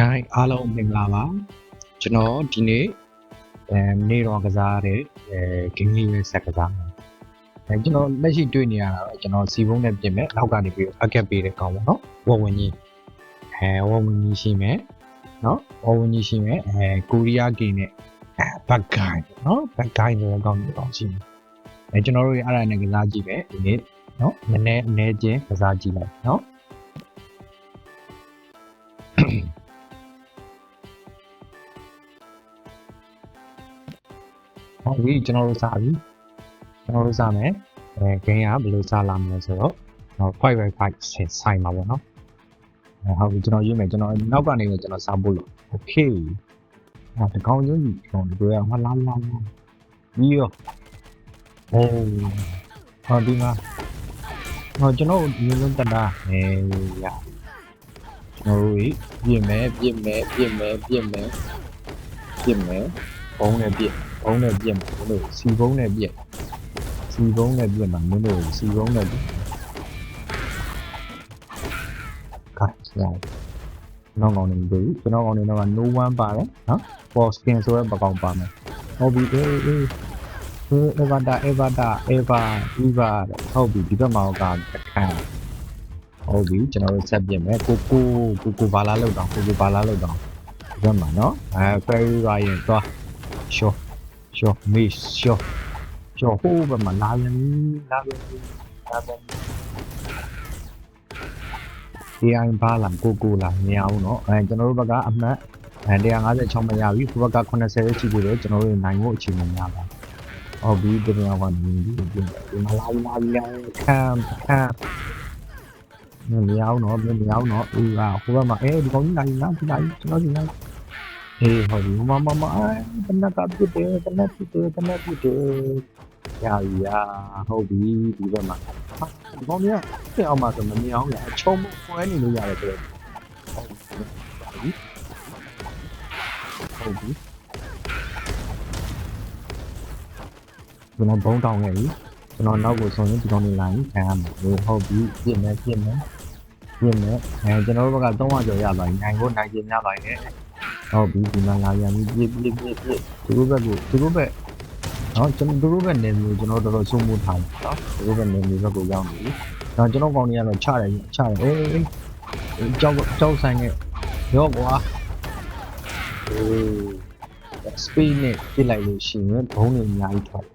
Hi အားလုံးမင်္ဂလာပါကျွန်တော်ဒီနေ့နေ့တော့ကစားတဲ့ဂိမ်းလေးပဲဆက်ကစားမယ်ကျွန်တော်လက်ရှိတွေ့နေရတာတော့ကျွန်တော်စီဘုံနဲ့ပြင်မဲ့နောက်ကနေပြီးအကက်ပေးတဲ့ကောင်ပေါ့နော်ဝဝင်ကြီးဝဝင်ကြီးရှိမယ်နော်ဝဝင်ကြီးရှိမယ်ကိုရီးယားဂိမ်းနဲ့ဘတ်ဂိုင်းနော်ဘတ်ဂိုင်းဆိုတဲ့ကောင်မျိုးတော့ရှိမယ်ကျွန်တော်တို့အဲ့ဒါနဲ့ကစားကြည့်မယ်ဒီနေ့နော်နည်းနည်းအနေချင်းကစားကြည့်လိုက်နော်ဟုတ်ပြီကျွန်တော်တို့စပြီကျွန်တော်တို့စမယ်ဂိမ်းကဘယ်လိုစလာမလဲဆိုတော့5x5ဆိုင်ပါပေါ့နော်ဟုတ်ပြီကျွန်တော်ရေးမယ်ကျွန်တော်နောက်ကနေလည်းကျွန်တော်စဖို့လို့ okay ဒီကောင်းချင်းကျွန်တော်တို့ရမလားပြီးရောဟောဒီမှာကျွန်တော်ဒီလိုတက်တာရကျွန်တော်တို့ပြင်မယ်ဘုံနဲ့ပြင်ဘုံနဲ့ပြင်မလို့စီဘုံနဲ့ပြင်မှာမင်းတို့စီဘုံနဲ့ပြင်ခိုင်းဆိုင်နောက်ကောင်နေပြီကျွန်တော်ကောင်နေတော့ no one ပါတယ်နော် for skin ဆိုတဲ့ပကောင်ပါမယ်ဟုတ်ပြီeva ဟုတ်ပြီဒီဘက်မှာကအခန်းဟုတ်ပြီကျွန်တော်တို့ဆက်ပြင်မယ်ကိုဘာလာလောက်တော့ဒီဘက်မှာနော်ferry ryan သွား sure miss sure ဟိုဘက်မှာလာပြန်AI ဘာလာကိုလာမရဘူးเนาะကျွန်တော်တို့ဘက်ကအမှတ်156မရပြီဘက်က80ပဲရှိသေးတယ်ကျွန်တော်တို့နိုင်ဖို့အခြေအနေများပါဟုတ်ပြီဒီကောင်ကနေဒီမလာခံမရအောင်เนาะဦးကဟိုဘက်မှာဒီကောင်ကြီးနိုင်ကျွန်တော်ဒီနိုင်ဟုတ်ပြီမတနက်ကပြစ်တယ်ရာဟုတ်ပြီဒီဘက်မှာဒီကောင်ကြီးပြင်အောင်မှာဆိုမမြင်အောင်လေအချုံပွဲနေလို့ရတယ်ဆိုတော့ဟုတ်ပြီကျွန်တော်ဘုံတောင်းခဲ့ပြီကျွန်တော်နောက်ကိုဆုံးရင်ဒီကောင်လေးလာရင်ခံရမှာဟုတ်ပြီပြင်မယ်ကျွန်တော်တို့ဘက်က300ကျော်ရပါပြီနိုင်ဖို့နိုင်ခြင်းများပါရဲ့ဟုတ်ပြီဒီမှာလာပြန်ပြီပြစ်သူတို့ဘက်နော်ကျွန်တော်တို့ဘက်နေမျိုးကျွန်တော်တော်တော်ဆုံးမထားတယ်နော်သူတို့ဘက်နေမျိုးဘက်ကိုရောက်နေပြီတော့ကျွန်တော်ကောင်တွေကတော့ချတယ်ကြောက်ဆိုင်နဲ့ရောကွာspeed နဲ့ပြစ်လိုက်လို့ရှိရင်ဘုံတွေအများကြီးထွက်